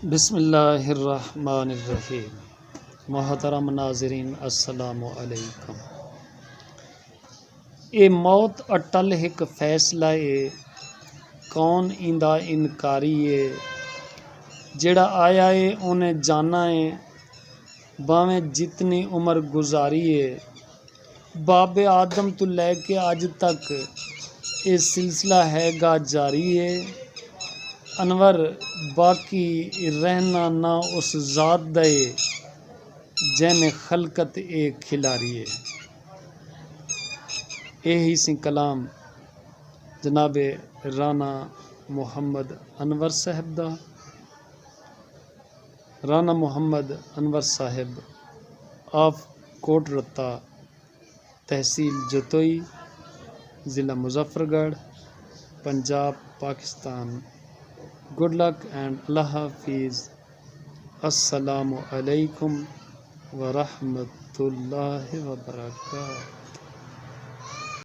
بسم اللہ الرحمن الرحیم۔ محترم ناظرین السلام علیکم۔ اے موت اٹل ایک فیصلہ اے، کون ایندا انکاری اے، جڑا آیا اے انہیں جانا اے، باویں جتنی عمر گزاری اے۔ باب آدم تو لے کے اج تک اے سلسلہ ہے گا جاری اے۔ انور باقی رہنا نہ اس ذات دے، جن خلقت اے کھلاری اے۔ ہی سی کلام جناب رانا محمد انور صاحب دا۔ رانا محمد انور صاحب آف کوٹ رتا، تحصیل جتوئی، ضلع Muzaffargarh, Punjab, Pakistan. Good luck and اللہ حافظ۔ السلام علیکم ورحمۃ اللہ وبرکاتہ۔